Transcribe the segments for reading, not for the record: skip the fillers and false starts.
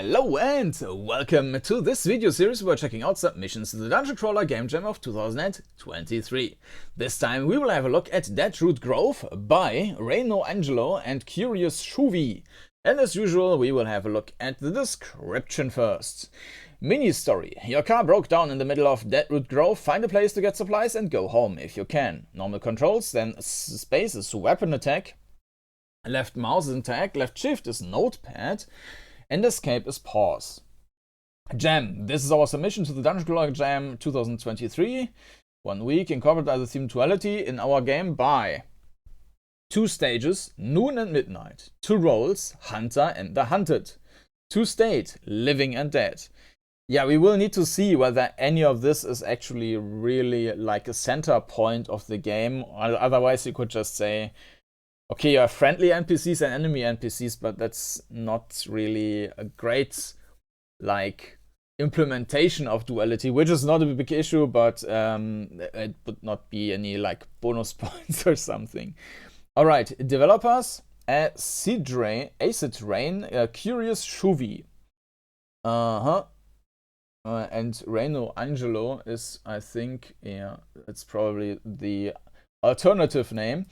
Hello and welcome to this video series where we're checking out submissions to the Dungeoncrawler Gamejam of 2023. This time we will have a look at Deadroot Grove by ReinoAngelo and Curious Shuvi. And as usual we will have a look at the description first. Mini story. Your car broke down in the middle of Deadroot Grove, find a place to get supplies and go home if you can. Normal controls, then space is weapon attack. Left mouse is attack, left shift is notepad, and escape is pause. Jam. This is our submission to the Dungeoncrawler Jam 2023. 1 week, incorporated as a theme duality in our game by 2 stages, noon and midnight. 2 roles, hunter and the hunted. 2 state, living and dead. Yeah, we will need to see whether any of this is actually really like a center point of the game. Otherwise you could just say, okay, you have friendly NPCs and enemy NPCs, but that's not really a great like implementation of duality, which is not a big issue, but it would not be any like bonus points or something. All right, developers: Acid Rain, Curious Shuvi, and ReinoAngelo is, I think, yeah, it's probably the alternative name.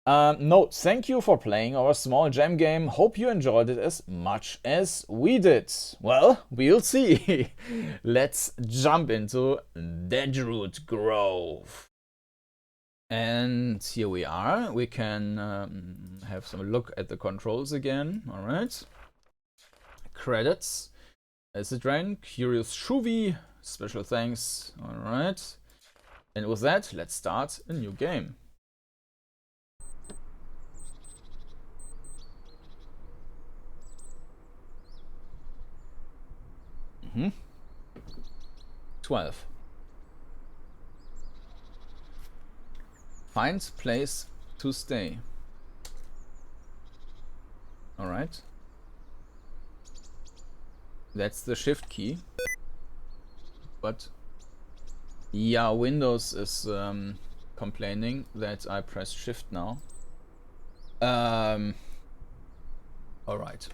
Note, thank you for playing our small jam game. Hope you enjoyed it as much as we did. Well, we'll see. Let's jump into Deadroot Grove. And here we are. We can have some look at the controls again. All right. Credits. Acid Rain, Curious Shuvi. Special thanks. All right. And with that, let's start a new game. 12. Find place to stay. Alright. That's the shift key. But yeah, Windows is complaining that I press shift now. Alright.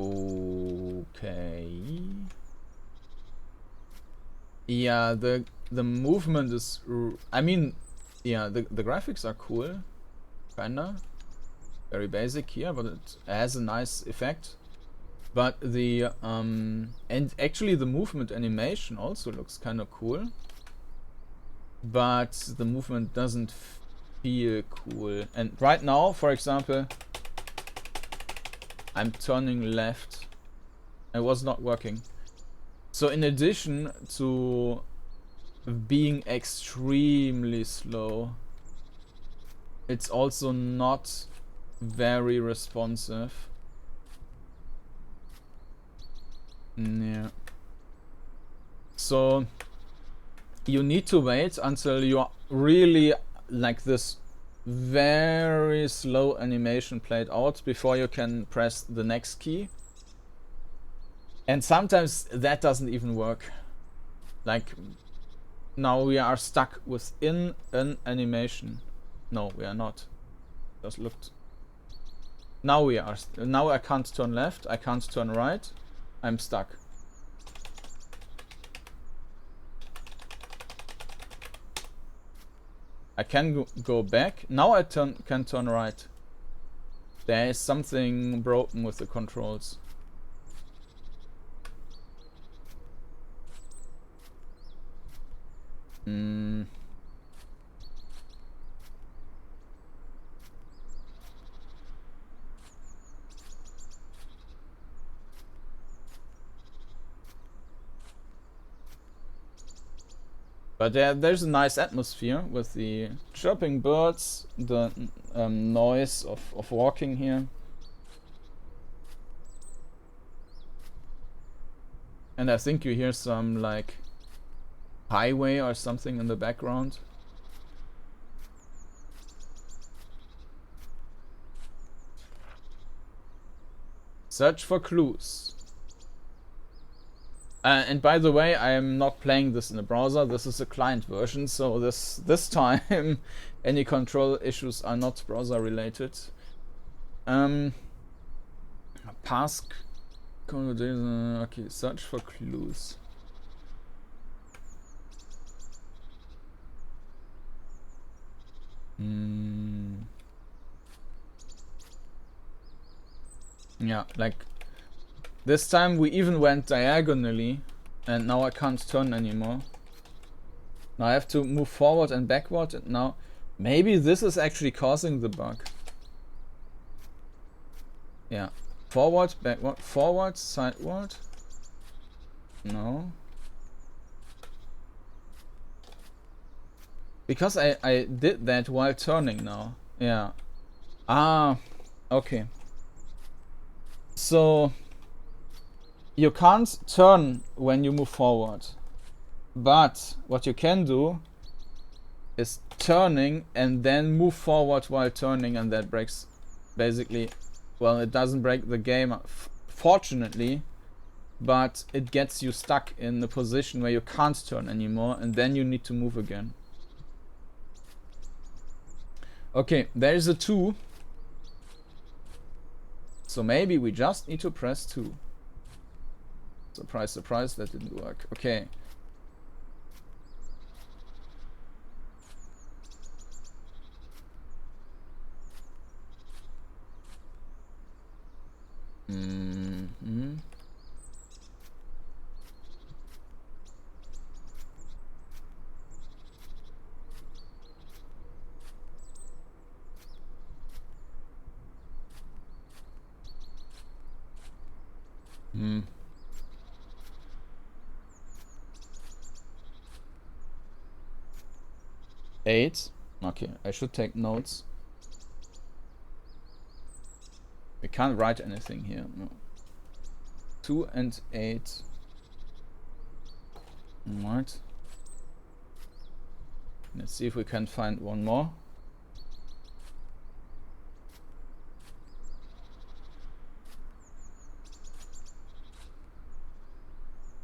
Okay. Yeah, the movement is, I mean, yeah, the graphics are cool, kinda. Very basic here, but it has a nice effect. But the and actually the movement animation also looks kinda cool. But the movement doesn't feel cool. And right now, for example, I'm turning left. It was not working. So in addition to being extremely slow, it's also not very responsive. Yeah. So you need to wait until you are really like this very slow animation played out before you can press the next key. And sometimes that doesn't even work. Like now we are stuck within an animation. No, we are not. Just looked. Now we are. Now I can't turn left. I can't turn right. I'm stuck. I can go back. Now I can turn right. There is something broken with the controls. But there's a nice atmosphere with the chirping birds, the noise of walking here. And I think you hear some like highway or something in the background. Search for clues. And by the way, I am not playing this in a browser. This is a client version, so this time any control issues are not browser related. Pask. Okay, search for clues. Yeah, like this time we even went diagonally, and now I can't turn anymore. Now I have to move forward and backward, and now maybe this is actually causing the bug. Yeah, forward, backward, forward, sideward. No. Because I did that while turning now. Yeah. Ah, okay. So you can't turn when you move forward. But what you can do is turning and then move forward while turning, and that breaks basically, well, it doesn't break the game, fortunately, but it gets you stuck in the position where you can't turn anymore, and then you need to move again. Okay, there is a 2. So maybe we just need to press 2. Surprise, surprise, that didn't work. Okay. Eight. Okay, I should take notes. We can't write anything here. No. 2 and 8. Right. Let's see if we can find one more.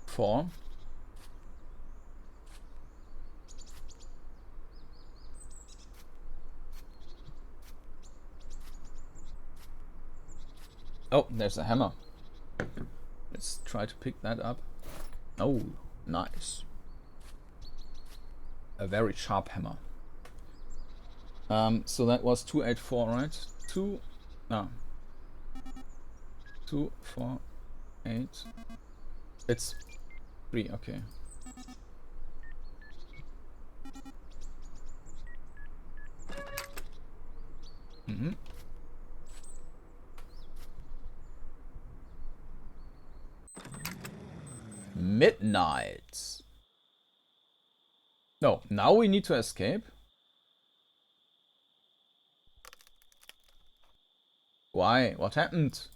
4. Oh, there's a hammer. Let's try to pick that up. Oh, nice. A very sharp hammer. So that was 284, right? 2, 4, 8. It's 3, okay. Midnight. No, now we need to escape. Why? What happened?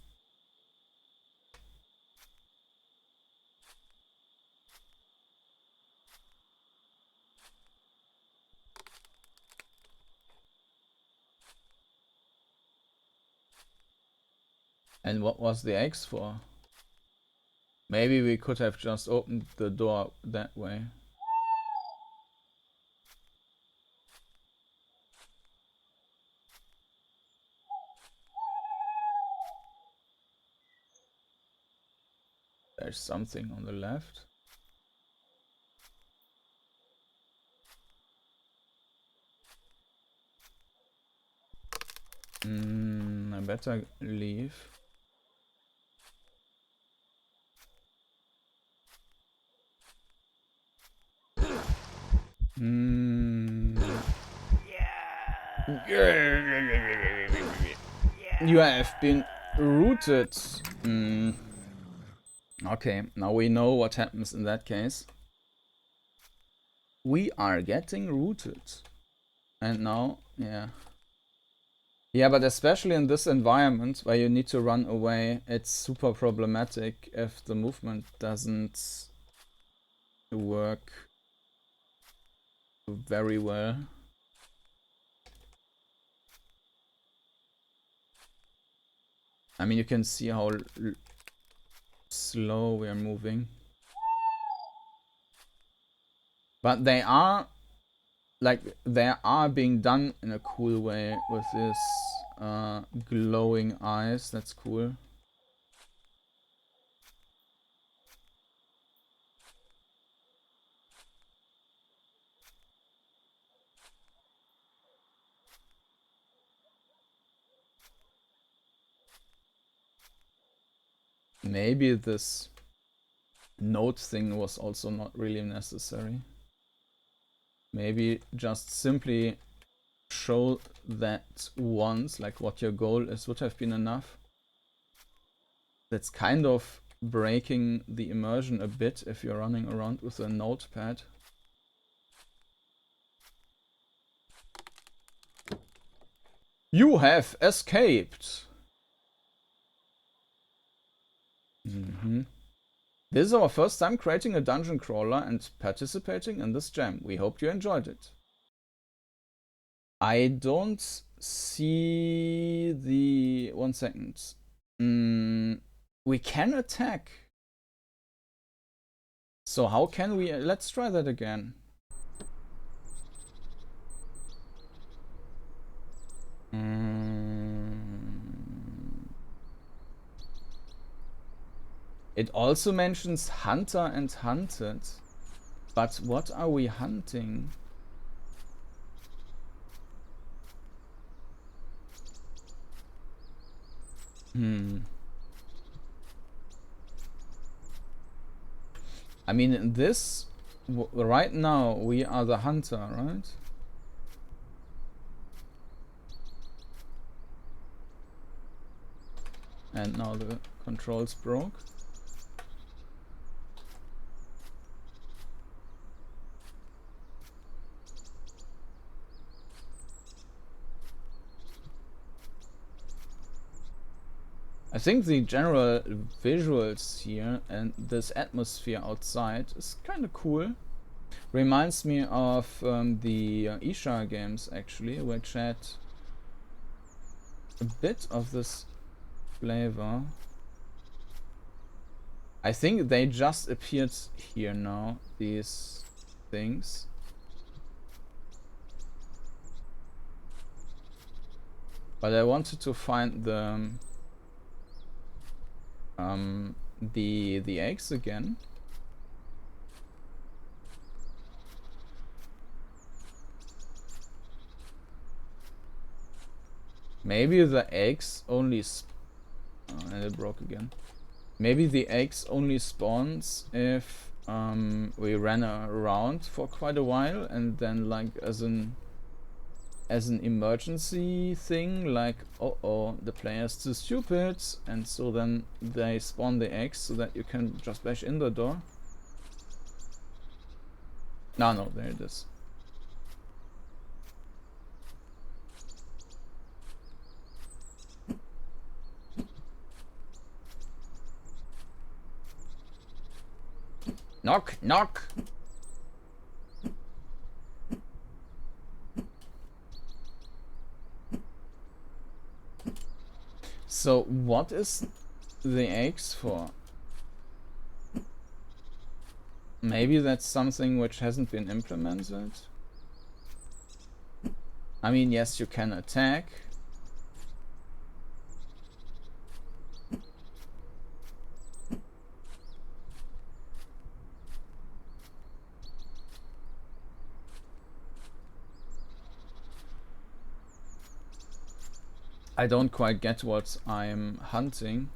And what was the X for? Maybe we could have just opened the door that way. There's something on the left. I better leave. You have been rooted. Okay, now we know what happens in that case. We are getting rooted. And now, yeah. Yeah, but especially in this environment where you need to run away, it's super problematic if the movement doesn't work very well. I mean, you can see how slow we are moving. But they are being done in a cool way with this glowing eyes. That's cool. Maybe this note thing was also not really necessary. Maybe just simply show that once, like what your goal is, would have been enough. That's kind of breaking the immersion a bit if you're running around with a notepad. You have escaped! This is our first time creating a dungeon crawler and participating in this jam. We hope you enjoyed it. I don't see the... 1 second. We can attack. So how can we... Let's try that again. It also mentions hunter and hunted. But what are we hunting? I mean, in this... right now, we are the hunter, right? And now the controls broke. I think the general visuals here and this atmosphere outside is kind of cool. Reminds me of the Isha games, actually, which had a bit of this flavor. I think they just appeared here now, these things. But I wanted to find the eggs again. Maybe the eggs only and it broke again. Maybe the eggs only spawns if we ran around for quite a while, and then like as an emergency thing, like oh the player's too stupid, and so then they spawn the eggs so that you can just bash in the door. No, there it is. Knock, knock. So what is the eggs for? Maybe that's something which hasn't been implemented. I mean, yes, you can attack. I don't quite get what I'm hunting.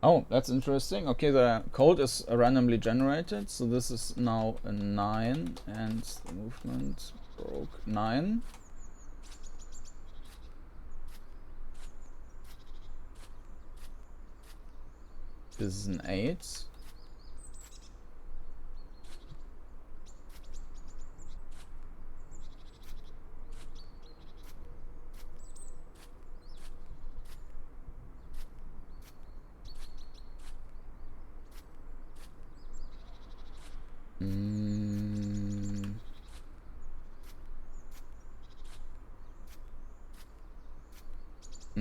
Oh, that's interesting. Okay, the code is randomly generated, so this is now a 9, and the movement broke 9. This is an 8.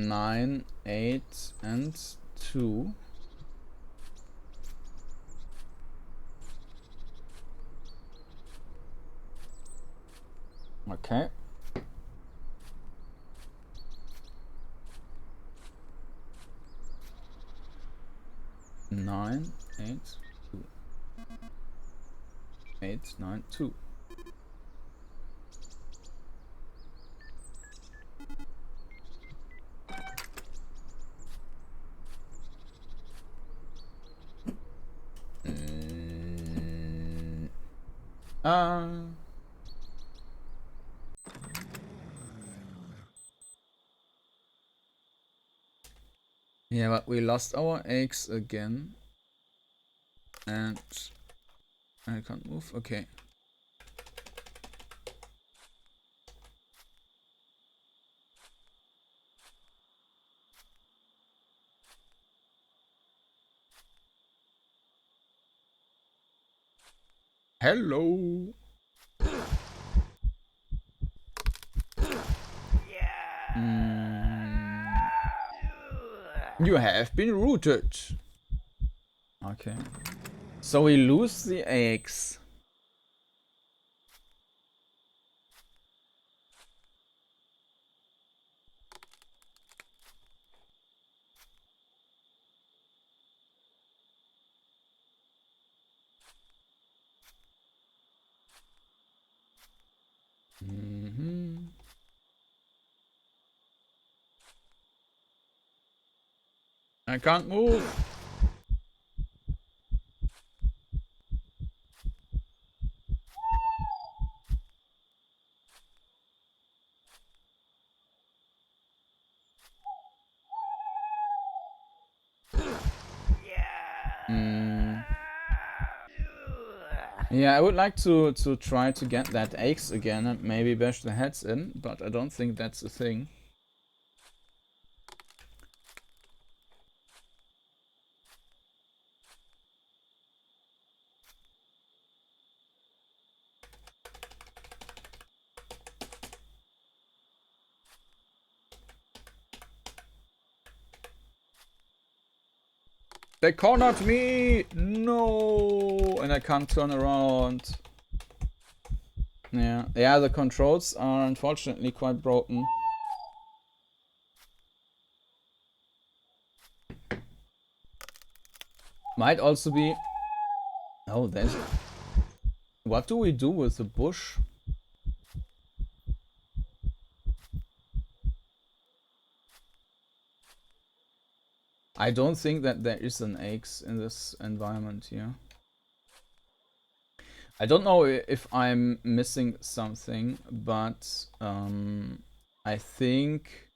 9, 8, and 2. Okay. Nine, 8, 2. 8, 9, 2. Yeah, but we lost our eggs again. And I can't move. Okay. Hello. You have been rooted. Okay. So we lose the eggs. I can't move. Yeah, I would like to try to get that eggs again and maybe bash the heads in, but I don't think that's a thing. They cornered me! No! And I can't turn around. Yeah, the controls are unfortunately quite broken. Might also be... Oh, there's... What do we do with the bush? I don't think that there is an eggs in this environment here. I don't know if I'm missing something, but I think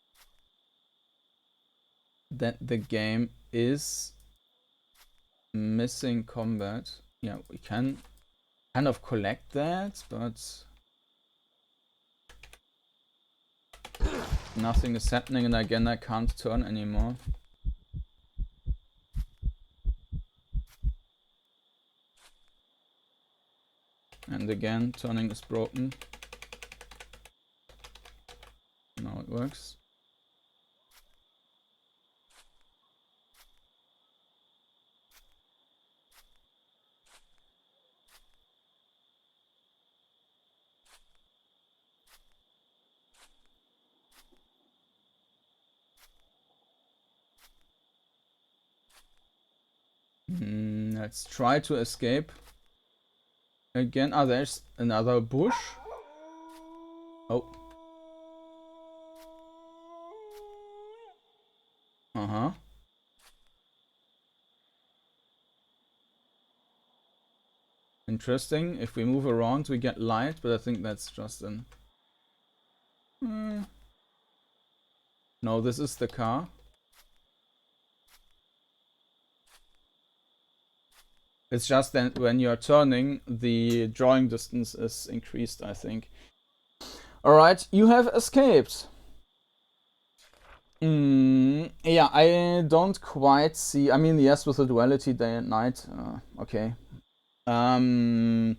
that the game is missing combat. Yeah, we can kind of collect that, but nothing is happening, and again I can't turn anymore. And again, turning is broken. Now it works. Let's try to escape. Again, there's another bush. Oh. Interesting. If we move around, we get light, but I think that's just an... No, this is the car. It's just that when you're turning, the drawing distance is increased, I think. Alright, you have escaped. Yeah, I don't quite see... I mean, yes, with the duality day and night. Okay. But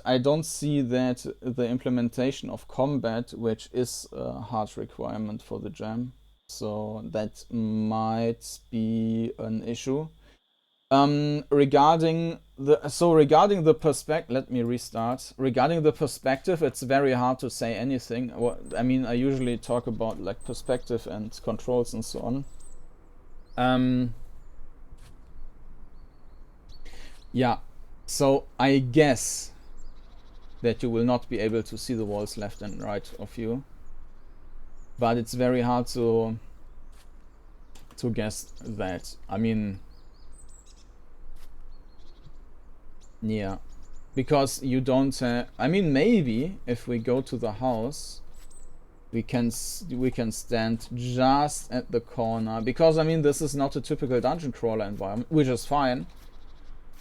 I don't see that the implementation of combat, which is a hard requirement for the jam. so that might be an issue. Regarding the perspective, let me restart. Regarding the perspective, it's very hard to say anything. I mean, I usually talk about like perspective and controls and so on. Yeah, so I guess that you will not be able to see the walls left and right of you, but it's very hard to guess that. I mean, yeah, because you don't. I mean, maybe if we go to the house, we can stand just at the corner, because I mean this is not a typical dungeon crawler environment, which is fine,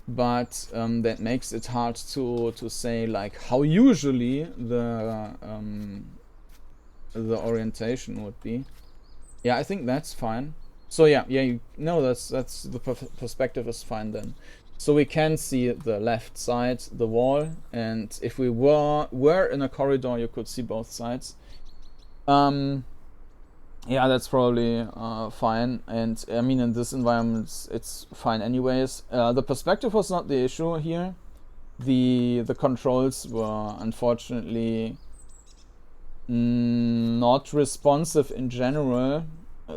but that makes it hard to say like how usually the orientation would be. Yeah, I think that's fine. So yeah, that's the perspective is fine then. So we can see the left side, the wall, and if we were in a corridor, you could see both sides. Yeah, that's probably fine. And I mean, in this environment, it's fine anyways. The perspective was not the issue here. The controls were unfortunately not responsive in general.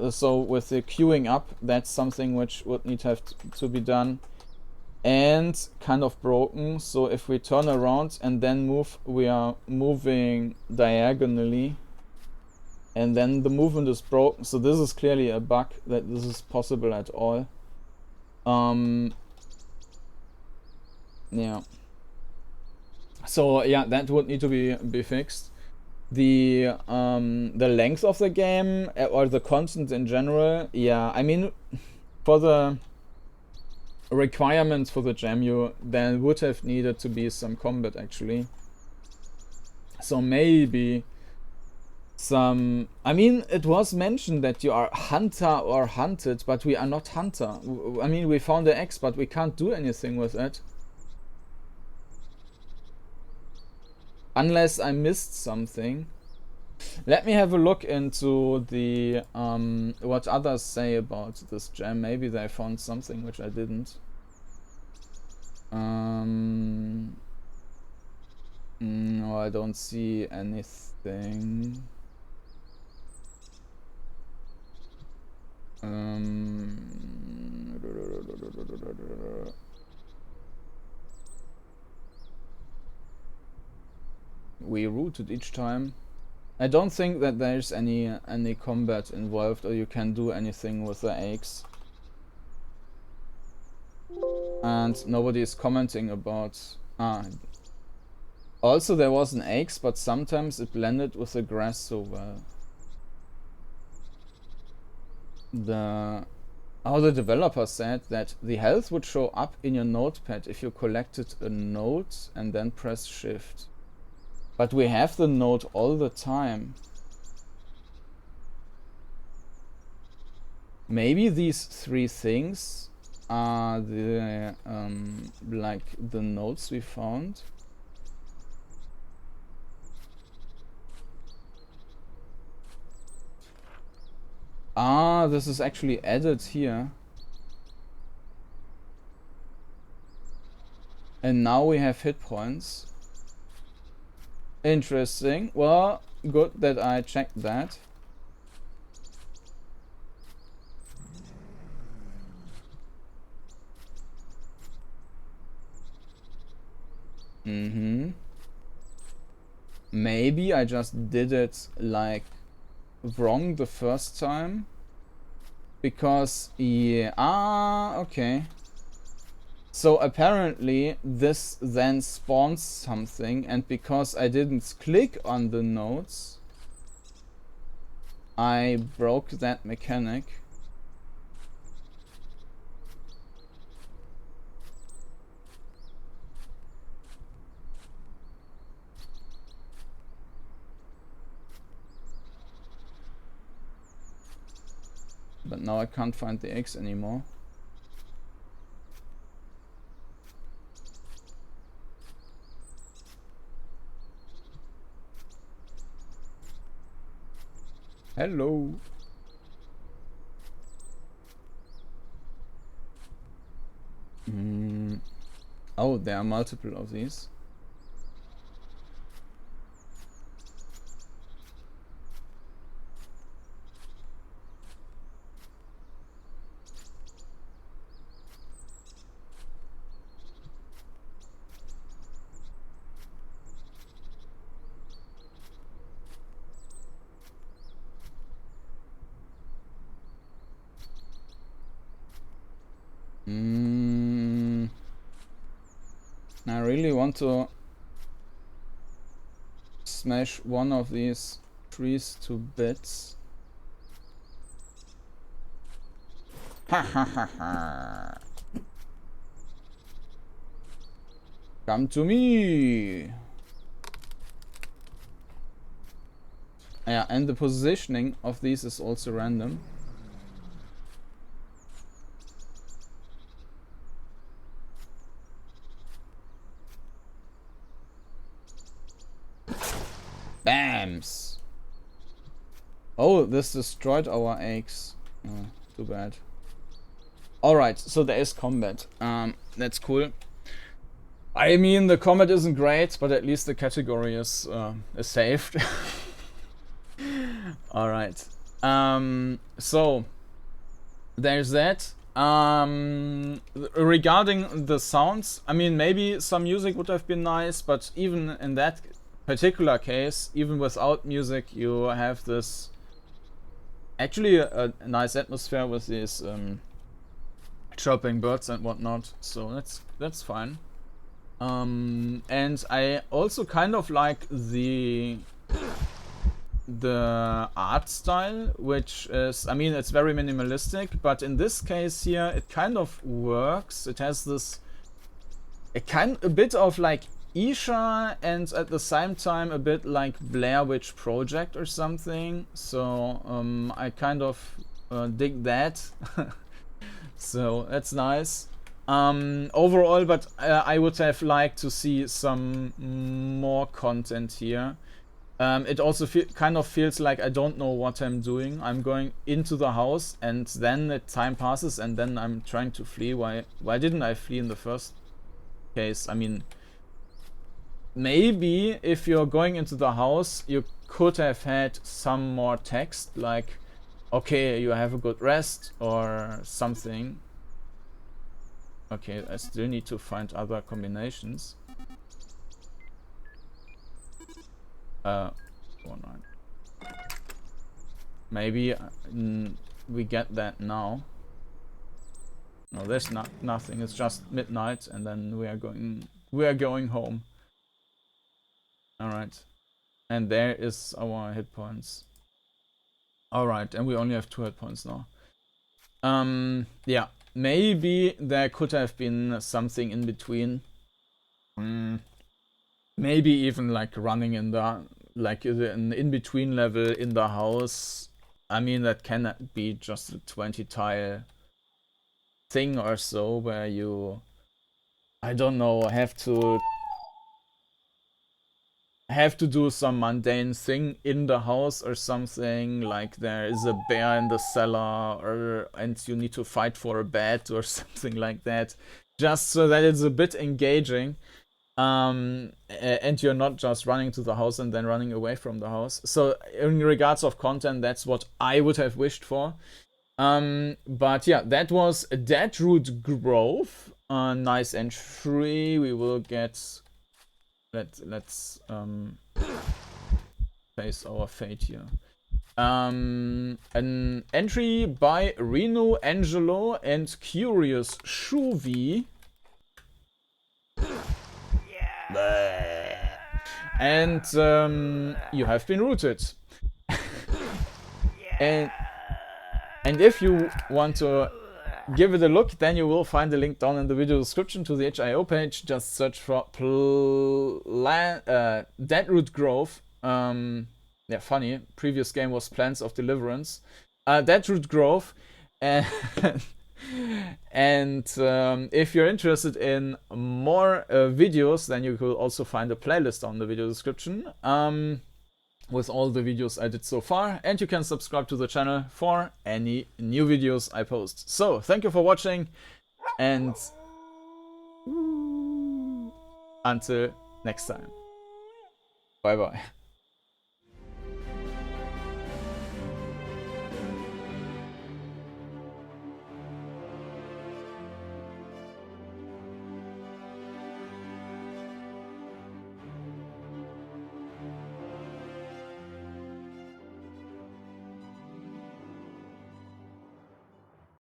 So with the queuing up, that's something which would need to be done. And kind of broken. So if we turn around and then move, we are moving diagonally. And then the movement is broken. So this is clearly a bug that this is possible at all. Yeah. So yeah, that would need to be fixed. The length of the game or the content in general, yeah, I mean, for the requirements for the jam, there would have needed to be some combat actually. So maybe some. I mean, it was mentioned that you are hunter or hunted, but we are not hunter. I mean, we found the X, but we can't do anything with it. Unless I missed something. Let me have a look into the what others say about this gem. Maybe they found something which I didn't. No, I don't see anything. We rooted each time. I don't think that there's any combat involved, or you can do anything with the eggs. And nobody is commenting about. Also, there was an eggs, but sometimes it blended with the grass so well. The developer said that the health would show up in your notepad if you collected a note and then press shift. But we have the note all the time. Maybe these three things are the like the notes we found. This is actually added here. And now we have hit points. Interesting. Well, good that I checked that. Maybe I just did it like wrong the first time. Because, yeah, okay. So apparently this then spawns something, and because I didn't click on the nodes, I broke that mechanic. But now I can't find the eggs anymore. Hello. Oh, there are multiple of these. I really want to smash one of these trees to bits. Ha ha ha ha. Come to me. Yeah, and the positioning of these is also random. Bams! Oh, this destroyed our eggs. Oh, too bad. Alright, so there is combat. That's cool. I mean, the combat isn't great, but at least the category is saved. Alright. So, there's that. Regarding the sounds, I mean, maybe some music would have been nice, but even in that particular case, even without music, you have this actually a nice atmosphere with these chirping birds and whatnot, so that's fine. And I also kind of like the art style, which is, I mean, it's very minimalistic, but in this case here it kind of works. It has this a bit of like Isha and at the same time a bit like Blair Witch Project or something, so I kind of dig that. So that's nice. Overall, but I would have liked to see some more content here. It also kind of feels like I don't know what I'm doing. I'm going into the house and then the time passes and then I'm trying to flee. Why didn't I flee in the first case? I mean, maybe if you're going into the house, you could have had some more text, like, okay, you have a good rest or something. Okay, I still need to find other combinations. 4-9. Maybe we get that now. No, there's nothing. It's just midnight, and then we are going home. All right, and there is our hit points. All right, and we only have 2 hit points now. Yeah, maybe there could have been something in between. Maybe even like running in the an in-between level in the house. I mean, that cannot be just a 20 tile thing or so where you, I don't know, have to do some mundane thing in the house or something, like there is a bear in the cellar and you need to fight for a bed or something like that, just so that it's a bit engaging. And you're not just running to the house and then running away from the house. So in regards of content, that's what I would have wished for. But yeah, that was Deadroot Grove. Nice entry. We will get... Let's face our fate here. An entry by ReinoAngelo and Curious Shuvi. And you have been rooted. and if you want to give it a look, then you will find the link down in the video description to the itch.io page. Just search for Deadroot Grove. Yeah, funny. Previous game was Plans of Deliverance. Deadroot Grove. And if you're interested in more videos, then you will also find a playlist on the video description with all the videos I did so far, and you can subscribe to the channel for any new videos I post. So thank you for watching, and Until next time. Bye bye.